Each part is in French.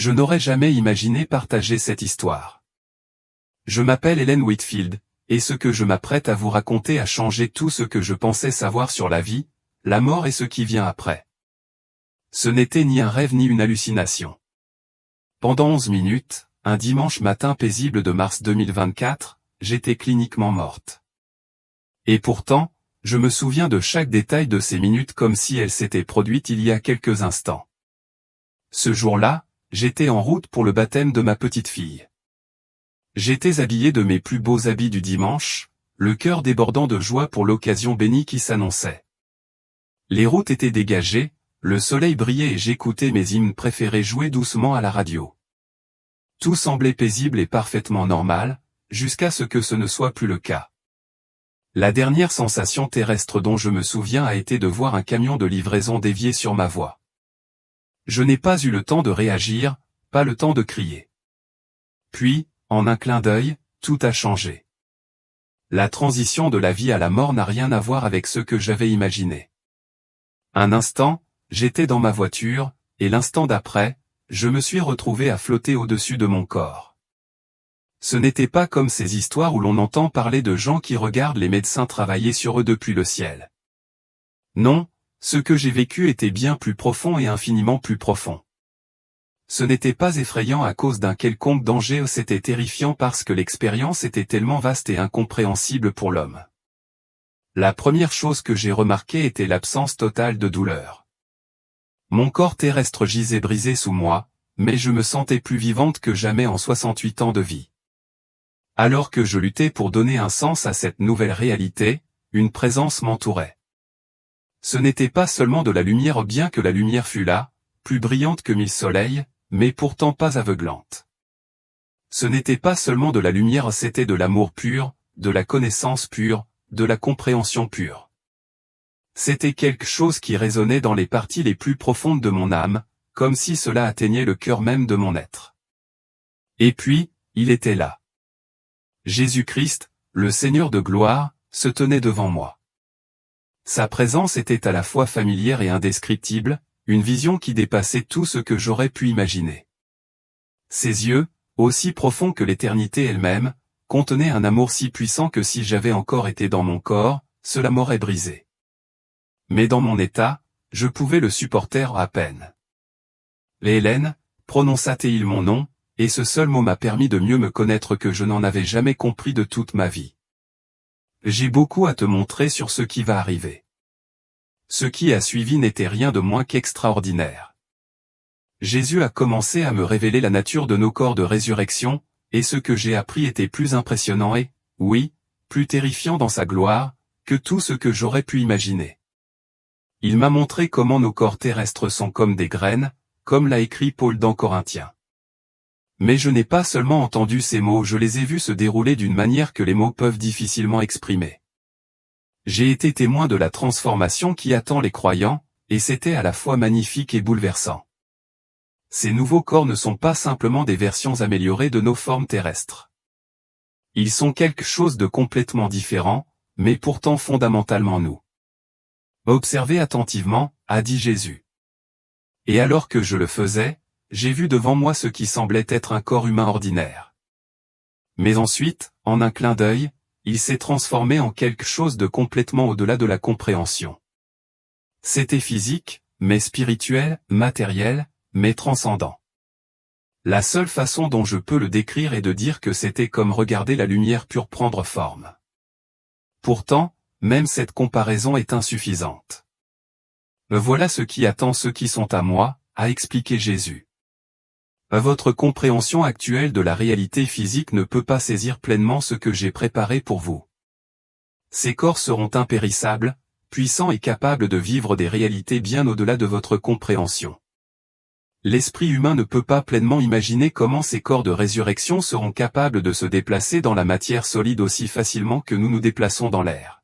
Je n'aurais jamais imaginé partager cette histoire. Je m'appelle Ellen Whitfield, et ce que je m'apprête à vous raconter a changé tout ce que je pensais savoir sur la vie, la mort et ce qui vient après. Ce n'était ni un rêve ni une hallucination. Pendant 11 minutes, un dimanche matin paisible de mars 2024, j'étais cliniquement morte. Et pourtant, je me souviens de chaque détail de ces minutes comme si elles s'étaient produites il y a quelques instants. Ce jour-là, j'étais en route pour le baptême de ma petite fille. J'étais habillé de mes plus beaux habits du dimanche, le cœur débordant de joie pour l'occasion bénie qui s'annonçait. Les routes étaient dégagées, le soleil brillait et j'écoutais mes hymnes préférés jouer doucement à la radio. Tout semblait paisible et parfaitement normal, jusqu'à ce que ce ne soit plus le cas. La dernière sensation terrestre dont je me souviens a été de voir un camion de livraison dévier sur ma voie. Je n'ai pas eu le temps de réagir, pas le temps de crier. Puis, en un clin d'œil, tout a changé. La transition de la vie à la mort n'a rien à voir avec ce que j'avais imaginé. Un instant, j'étais dans ma voiture, et l'instant d'après, je me suis retrouvé à flotter au-dessus de mon corps. Ce n'était pas comme ces histoires où l'on entend parler de gens qui regardent les médecins travailler sur eux depuis le ciel. Non, ce que j'ai vécu était bien plus profond et infiniment plus profond. Ce n'était pas effrayant à cause d'un quelconque danger, c'était terrifiant parce que l'expérience était tellement vaste et incompréhensible pour l'homme. La première chose que j'ai remarquée était l'absence totale de douleur. Mon corps terrestre gisait brisé sous moi, mais je me sentais plus vivante que jamais en 68 ans de vie. Alors que je luttais pour donner un sens à cette nouvelle réalité, une présence m'entourait. Ce n'était pas seulement de la lumière bien que la lumière fût là, plus brillante que 1000 soleils, mais pourtant pas aveuglante. Ce n'était pas seulement de la lumière, c'était de l'amour pur, de la connaissance pure, de la compréhension pure. C'était quelque chose qui résonnait dans les parties les plus profondes de mon âme, comme si cela atteignait le cœur même de mon être. Et puis, il était là. Jésus-Christ, le Seigneur de gloire, se tenait devant moi. Sa présence était à la fois familière et indescriptible, une vision qui dépassait tout ce que j'aurais pu imaginer. Ses yeux, aussi profonds que l'éternité elle-même, contenaient un amour si puissant que si j'avais encore été dans mon corps, cela m'aurait brisé. Mais dans mon état, je pouvais le supporter à peine. Hélène, prononça-t-il mon nom, et ce seul mot m'a permis de mieux me connaître que je n'en avais jamais compris de toute ma vie. J'ai beaucoup à te montrer sur ce qui va arriver. Ce qui a suivi n'était rien de moins qu'extraordinaire. Jésus a commencé à me révéler la nature de nos corps de résurrection, et ce que j'ai appris était plus impressionnant et, oui, plus terrifiant dans sa gloire, que tout ce que j'aurais pu imaginer. Il m'a montré comment nos corps terrestres sont comme des graines, comme l'a écrit Paul dans Corinthiens. Mais je n'ai pas seulement entendu ces mots, je les ai vus se dérouler d'une manière que les mots peuvent difficilement exprimer. J'ai été témoin de la transformation qui attend les croyants, et c'était à la fois magnifique et bouleversant. Ces nouveaux corps ne sont pas simplement des versions améliorées de nos formes terrestres. Ils sont quelque chose de complètement différent, mais pourtant fondamentalement nous. Observez attentivement, a dit Jésus. Et alors que je le faisais, j'ai vu devant moi ce qui semblait être un corps humain ordinaire. Mais ensuite, en un clin d'œil, il s'est transformé en quelque chose de complètement au-delà de la compréhension. C'était physique, mais spirituel, matériel, mais transcendant. La seule façon dont je peux le décrire est de dire que c'était comme regarder la lumière pure prendre forme. Pourtant, même cette comparaison est insuffisante. Voilà ce qui attend ceux qui sont à moi, a expliqué Jésus. Votre compréhension actuelle de la réalité physique ne peut pas saisir pleinement ce que j'ai préparé pour vous. Ces corps seront impérissables, puissants et capables de vivre des réalités bien au-delà de votre compréhension. L'esprit humain ne peut pas pleinement imaginer comment ces corps de résurrection seront capables de se déplacer dans la matière solide aussi facilement que nous nous déplaçons dans l'air.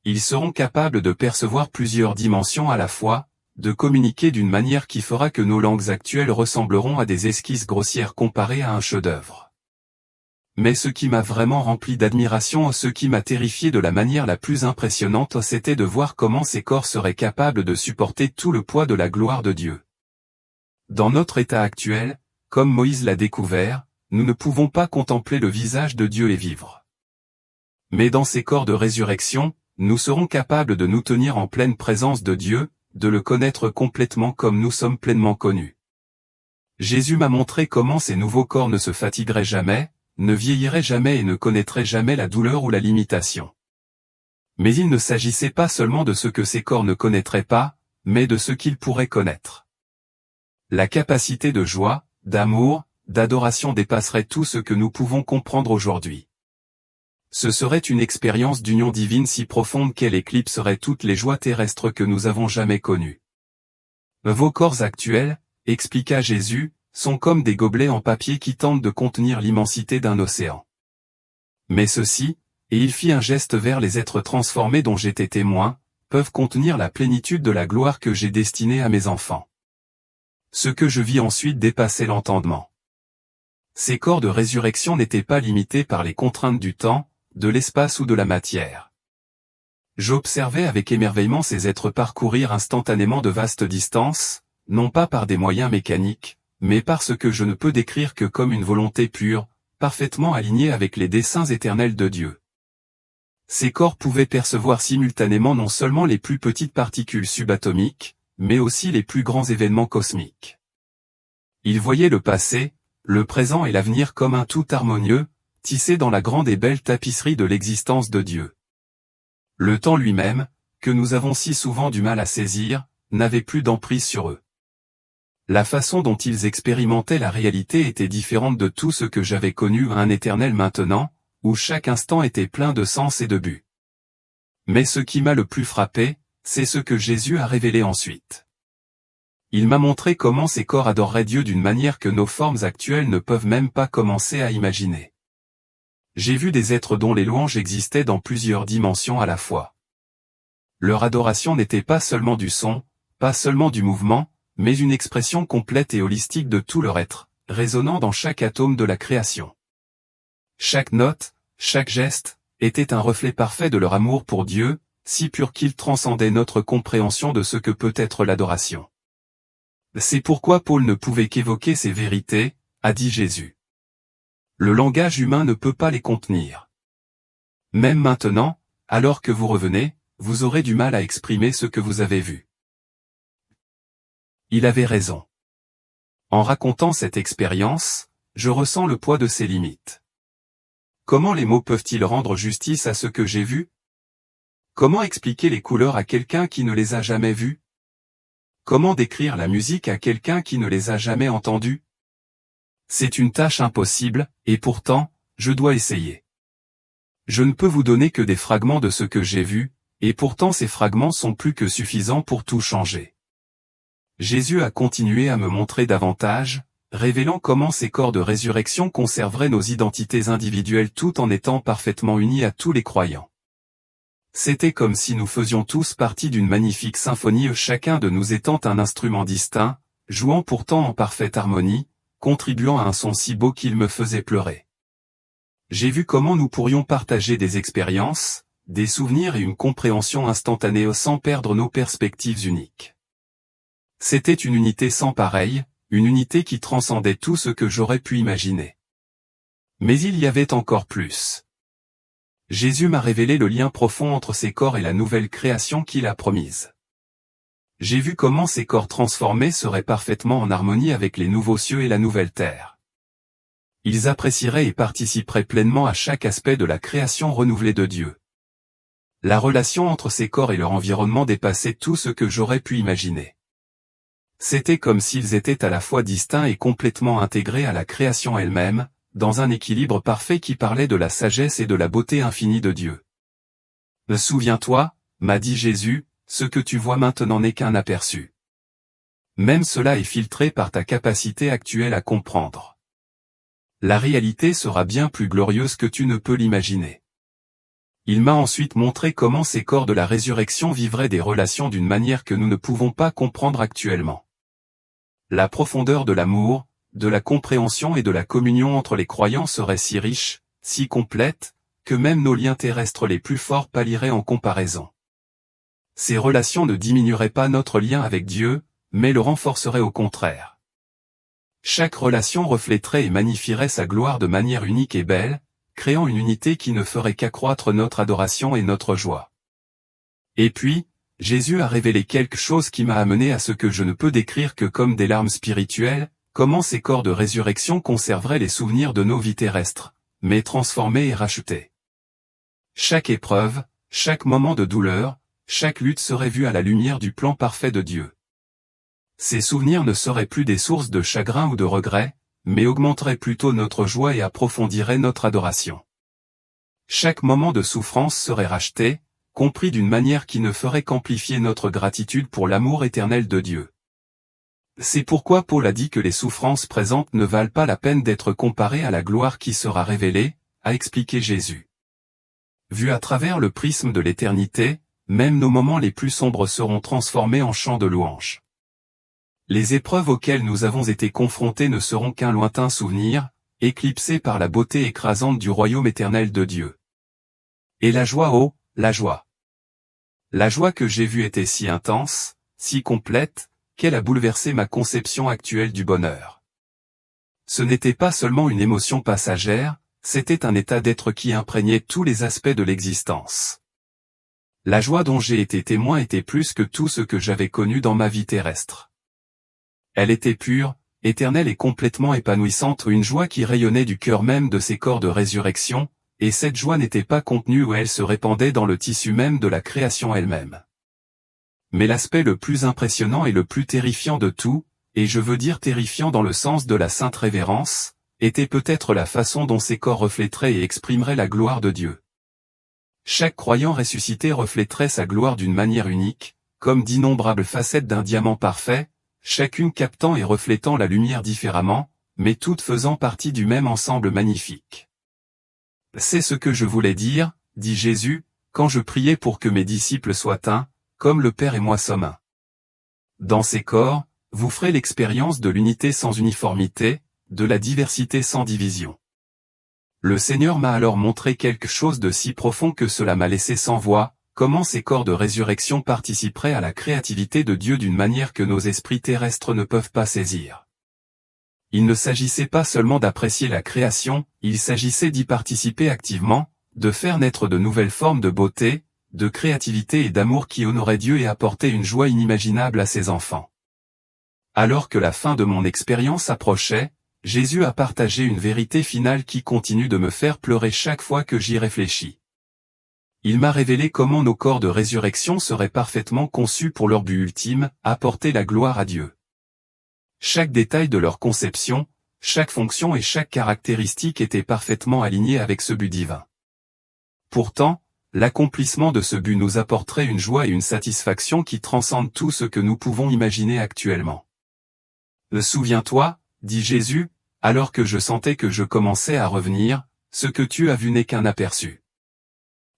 Ils seront capables de percevoir plusieurs dimensions à la fois, de communiquer d'une manière qui fera que nos langues actuelles ressembleront à des esquisses grossières comparées à un chef-d'œuvre. Mais ce qui m'a vraiment rempli d'admiration, ce qui m'a terrifié de la manière la plus impressionnante, c'était de voir comment ces corps seraient capables de supporter tout le poids de la gloire de Dieu. dans notre état actuel, comme Moïse l'a découvert, nous ne pouvons pas contempler le visage de Dieu et vivre. Mais dans ces corps de résurrection, nous serons capables de nous tenir en pleine présence de Dieu, de le connaître complètement comme nous sommes pleinement connus. Jésus m'a montré comment ces nouveaux corps ne se fatigueraient jamais, ne vieilliraient jamais et ne connaîtraient jamais la douleur ou la limitation. Mais il ne s'agissait pas seulement de ce que ces corps ne connaîtraient pas, mais de ce qu'ils pourraient connaître. La capacité de joie, d'amour, d'adoration dépasserait tout ce que nous pouvons comprendre aujourd'hui. Ce serait une expérience d'union divine si profonde qu'elle éclipserait toutes les joies terrestres que nous avons jamais connues. Vos corps actuels, expliqua Jésus, sont comme des gobelets en papier qui tentent de contenir l'immensité d'un océan. Mais ceux-ci, et il fit un geste vers les êtres transformés dont j'étais témoin, peuvent contenir la plénitude de la gloire que j'ai destinée à mes enfants. Ce que je vis ensuite dépassait l'entendement. Ces corps de résurrection n'étaient pas limités par les contraintes du temps, de l'espace ou de la matière. J'observais avec émerveillement ces êtres parcourir instantanément de vastes distances, non pas par des moyens mécaniques, mais par ce que je ne peux décrire que comme une volonté pure, parfaitement alignée avec les desseins éternels de Dieu. Ces corps pouvaient percevoir simultanément non seulement les plus petites particules subatomiques, mais aussi les plus grands événements cosmiques. Ils voyaient le passé, le présent et l'avenir comme un tout harmonieux, tissé dans la grande et belle tapisserie de l'existence de Dieu. Le temps lui-même, que nous avons si souvent du mal à saisir, n'avait plus d'emprise sur eux. La façon dont ils expérimentaient la réalité était différente de tout ce que j'avais connu à un éternel maintenant, où chaque instant était plein de sens et de but. Mais ce qui m'a le plus frappé, c'est ce que Jésus a révélé ensuite. Il m'a montré comment ces corps adoreraient Dieu d'une manière que nos formes actuelles ne peuvent même pas commencer à imaginer. J'ai vu des êtres dont les louanges existaient dans plusieurs dimensions à la fois. Leur adoration n'était pas seulement du son, pas seulement du mouvement, mais une expression complète et holistique de tout leur être, résonnant dans chaque atome de la création. Chaque note, chaque geste, était un reflet parfait de leur amour pour Dieu, si pur qu'il transcendait notre compréhension de ce que peut être l'adoration. C'est pourquoi Paul ne pouvait qu'évoquer ces vérités, a dit Jésus. Le langage humain ne peut pas les contenir. Même maintenant, alors que vous revenez, vous aurez du mal à exprimer ce que vous avez vu. Il avait raison. En racontant cette expérience, je ressens le poids de ses limites. Comment les mots peuvent-ils rendre justice à ce que j'ai vu? Comment expliquer les couleurs à quelqu'un qui ne les a jamais vues? Comment décrire la musique à quelqu'un qui ne les a jamais entendues? C'est une tâche impossible, et pourtant, je dois essayer. Je ne peux vous donner que des fragments de ce que j'ai vu, et pourtant ces fragments sont plus que suffisants pour tout changer. Jésus a continué à me montrer davantage, révélant comment ces corps de résurrection conserveraient nos identités individuelles tout en étant parfaitement unis à tous les croyants. C'était comme si nous faisions tous partie d'une magnifique symphonie, chacun de nous étant un instrument distinct, jouant pourtant en parfaite harmonie, contribuant à un son si beau qu'il me faisait pleurer. J'ai vu comment nous pourrions partager des expériences, des souvenirs et une compréhension instantanée sans perdre nos perspectives uniques. C'était une unité sans pareille, une unité qui transcendait tout ce que j'aurais pu imaginer. Mais il y avait encore plus. Jésus m'a révélé le lien profond entre ces corps et la nouvelle création qu'il a promise. J'ai vu comment ces corps transformés seraient parfaitement en harmonie avec les nouveaux cieux et la nouvelle terre. Ils apprécieraient et participeraient pleinement à chaque aspect de la création renouvelée de Dieu. La relation entre ces corps et leur environnement dépassait tout ce que j'aurais pu imaginer. C'était comme s'ils étaient à la fois distincts et complètement intégrés à la création elle-même, dans un équilibre parfait qui parlait de la sagesse et de la beauté infinie de Dieu. « Souviens-toi, m'a dit Jésus, ce que tu vois maintenant n'est qu'un aperçu. Même cela est filtré par ta capacité actuelle à comprendre. La réalité sera bien plus glorieuse que tu ne peux l'imaginer. » Il m'a ensuite montré comment ces corps de la résurrection vivraient des relations d'une manière que nous ne pouvons pas comprendre actuellement. La profondeur de l'amour, de la compréhension et de la communion entre les croyants serait si riche, si complète, que même nos liens terrestres les plus forts pâliraient en comparaison. Ces relations ne diminueraient pas notre lien avec Dieu, mais le renforceraient au contraire. Chaque relation reflèterait et magnifierait sa gloire de manière unique et belle, créant une unité qui ne ferait qu'accroître notre adoration et notre joie. Et puis, Jésus a révélé quelque chose qui m'a amené à ce que je ne peux décrire que comme des larmes spirituelles, comment ces corps de résurrection conserveraient les souvenirs de nos vies terrestres, mais transformés et rachetés. Chaque épreuve, chaque moment de douleur, chaque lutte serait vue à la lumière du plan parfait de Dieu. Ces souvenirs ne seraient plus des sources de chagrin ou de regret, mais augmenteraient plutôt notre joie et approfondiraient notre adoration. Chaque moment de souffrance serait racheté, compris d'une manière qui ne ferait qu'amplifier notre gratitude pour l'amour éternel de Dieu. C'est pourquoi Paul a dit que les souffrances présentes ne valent pas la peine d'être comparées à la gloire qui sera révélée, a expliqué Jésus. Vu à travers le prisme de l'éternité, même nos moments les plus sombres seront transformés en chants de louange. Les épreuves auxquelles nous avons été confrontés ne seront qu'un lointain souvenir, éclipsés par la beauté écrasante du royaume éternel de Dieu. Et la joie, oh, la joie! La joie que j'ai vue était si intense, si complète, qu'elle a bouleversé ma conception actuelle du bonheur. Ce n'était pas seulement une émotion passagère, c'était un état d'être qui imprégnait tous les aspects de l'existence. La joie dont j'ai été témoin était plus que tout ce que j'avais connu dans ma vie terrestre. Elle était pure, éternelle et complètement épanouissante, une joie qui rayonnait du cœur même de ces corps de résurrection, et cette joie n'était pas contenue où elle se répandait dans le tissu même de la création elle-même. Mais l'aspect le plus impressionnant et le plus terrifiant de tout, et je veux dire terrifiant dans le sens de la sainte révérence, était peut-être la façon dont ces corps reflèteraient et exprimeraient la gloire de Dieu. Chaque croyant ressuscité reflèterait sa gloire d'une manière unique, comme d'innombrables facettes d'un diamant parfait, chacune captant et reflétant la lumière différemment, mais toutes faisant partie du même ensemble magnifique. C'est ce que je voulais dire, dit Jésus, quand je priais pour que mes disciples soient un, comme le Père et moi sommes un. Dans ces corps, vous ferez l'expérience de l'unité sans uniformité, de la diversité sans division. Le Seigneur m'a alors montré quelque chose de si profond que cela m'a laissé sans voix, comment ces corps de résurrection participeraient à la créativité de Dieu d'une manière que nos esprits terrestres ne peuvent pas saisir. Il ne s'agissait pas seulement d'apprécier la création, il s'agissait d'y participer activement, de faire naître de nouvelles formes de beauté, de créativité et d'amour qui honoraient Dieu et apportaient une joie inimaginable à ses enfants. Alors que la fin de mon expérience approchait, Jésus a partagé une vérité finale qui continue de me faire pleurer chaque fois que j'y réfléchis. Il m'a révélé comment nos corps de résurrection seraient parfaitement conçus pour leur but ultime, apporter la gloire à Dieu. Chaque détail de leur conception, chaque fonction et chaque caractéristique était parfaitement aligné avec ce but divin. Pourtant, l'accomplissement de ce but nous apporterait une joie et une satisfaction qui transcendent tout ce que nous pouvons imaginer actuellement. Souviens-toi, dit Jésus, alors que je sentais que je commençais à revenir, ce que tu as vu n'est qu'un aperçu.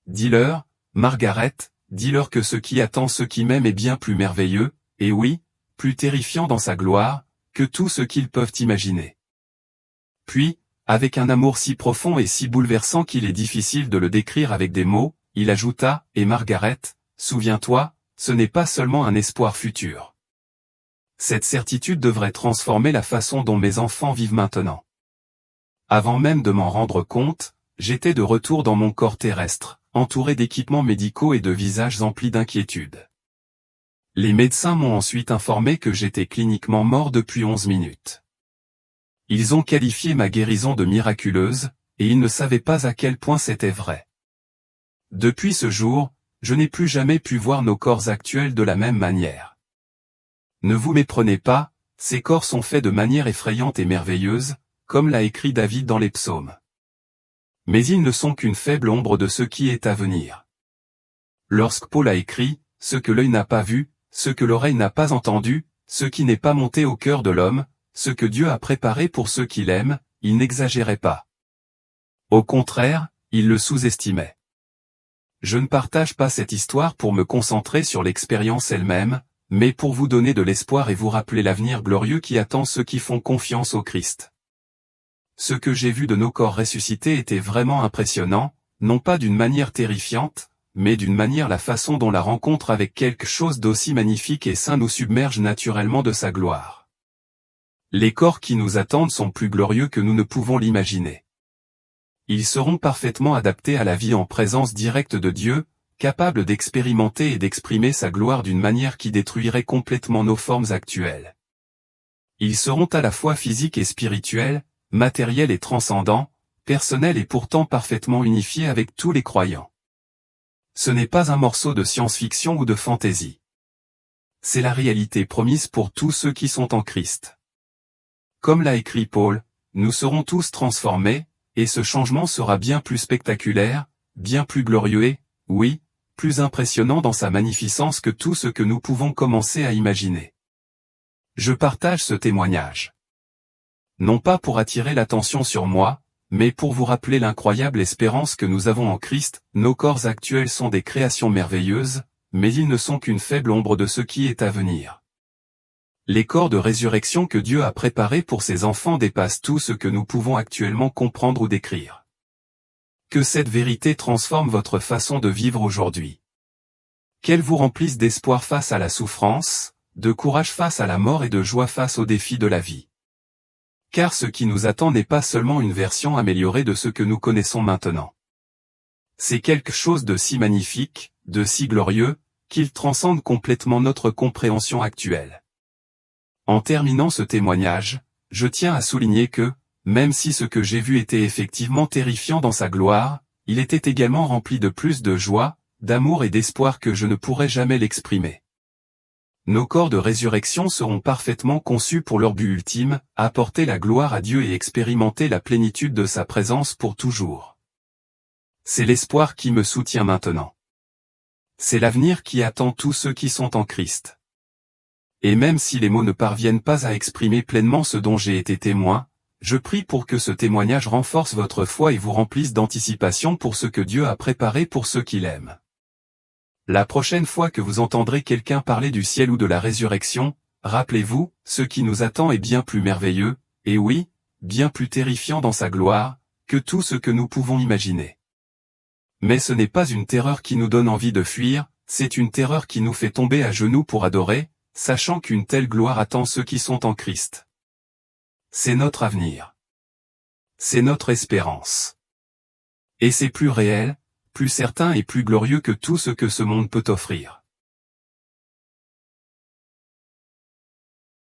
Dis-leur, Margaret, dis-leur que ce qui attend ceux qui m'aiment est bien plus merveilleux, et oui, plus terrifiant dans sa gloire, que tout ce qu'ils peuvent imaginer. Puis, avec un amour si profond et si bouleversant qu'il est difficile de le décrire avec des mots, il ajouta, et Margaret, souviens-toi, ce n'est pas seulement un espoir futur. Cette certitude devrait transformer la façon dont mes enfants vivent maintenant. Avant même de m'en rendre compte, j'étais de retour dans mon corps terrestre, entouré d'équipements médicaux et de visages emplis d'inquiétude. Les médecins m'ont ensuite informé que j'étais cliniquement mort depuis 11 minutes. Ils ont qualifié ma guérison de miraculeuse, et ils ne savaient pas à quel point c'était vrai. Depuis ce jour, je n'ai plus jamais pu voir nos corps actuels de la même manière. Ne vous méprenez pas, ces corps sont faits de manière effrayante et merveilleuse, comme l'a écrit David dans les psaumes. Mais ils ne sont qu'une faible ombre de ce qui est à venir. Lorsque Paul a écrit, ce que l'œil n'a pas vu, ce que l'oreille n'a pas entendu, ce qui n'est pas monté au cœur de l'homme, ce que Dieu a préparé pour ceux qui l'aiment, il n'exagérait pas. Au contraire, il le sous-estimait. Je ne partage pas cette histoire pour me concentrer sur l'expérience elle-même, mais pour vous donner de l'espoir et vous rappeler l'avenir glorieux qui attend ceux qui font confiance au Christ. Ce que j'ai vu de nos corps ressuscités était vraiment impressionnant, non pas d'une manière terrifiante, mais d'une manière la façon dont la rencontre avec quelque chose d'aussi magnifique et saint nous submerge naturellement de sa gloire. Les corps qui nous attendent sont plus glorieux que nous ne pouvons l'imaginer. Ils seront parfaitement adaptés à la vie en présence directe de Dieu, capables d'expérimenter et d'exprimer sa gloire d'une manière qui détruirait complètement nos formes actuelles. Ils seront à la fois physiques et spirituels, matériels et transcendants, personnels et pourtant parfaitement unifiés avec tous les croyants. Ce n'est pas un morceau de science-fiction ou de fantaisie. C'est la réalité promise pour tous ceux qui sont en Christ. Comme l'a écrit Paul, nous serons tous transformés, et ce changement sera bien plus spectaculaire, bien plus glorieux et, oui, plus impressionnant dans sa magnificence que tout ce que nous pouvons commencer à imaginer. Je partage ce témoignage. Non pas pour attirer l'attention sur moi, mais pour vous rappeler l'incroyable espérance que nous avons en Christ. Nos corps actuels sont des créations merveilleuses, mais ils ne sont qu'une faible ombre de ce qui est à venir. Les corps de résurrection que Dieu a préparés pour ses enfants dépassent tout ce que nous pouvons actuellement comprendre ou décrire. Que cette vérité transforme votre façon de vivre aujourd'hui. Qu'elle vous remplisse d'espoir face à la souffrance, de courage face à la mort et de joie face aux défis de la vie. Car ce qui nous attend n'est pas seulement une version améliorée de ce que nous connaissons maintenant. C'est quelque chose de si magnifique, de si glorieux, qu'il transcende complètement notre compréhension actuelle. En terminant ce témoignage, je tiens à souligner que, même si ce que j'ai vu était effectivement terrifiant dans sa gloire, il était également rempli de plus de joie, d'amour et d'espoir que je ne pourrais jamais l'exprimer. Nos corps de résurrection seront parfaitement conçus pour leur but ultime, apporter la gloire à Dieu et expérimenter la plénitude de sa présence pour toujours. C'est l'espoir qui me soutient maintenant. C'est l'avenir qui attend tous ceux qui sont en Christ. Et même si les mots ne parviennent pas à exprimer pleinement ce dont j'ai été témoin, je prie pour que ce témoignage renforce votre foi et vous remplisse d'anticipation pour ce que Dieu a préparé pour ceux qui l'aiment. La prochaine fois que vous entendrez quelqu'un parler du ciel ou de la résurrection, rappelez-vous, ce qui nous attend est bien plus merveilleux, et oui, bien plus terrifiant dans sa gloire, que tout ce que nous pouvons imaginer. Mais ce n'est pas une terreur qui nous donne envie de fuir, c'est une terreur qui nous fait tomber à genoux pour adorer, sachant qu'une telle gloire attend ceux qui sont en Christ. C'est notre avenir. C'est notre espérance. Et c'est plus réel, plus certain et plus glorieux que tout ce que ce monde peut offrir.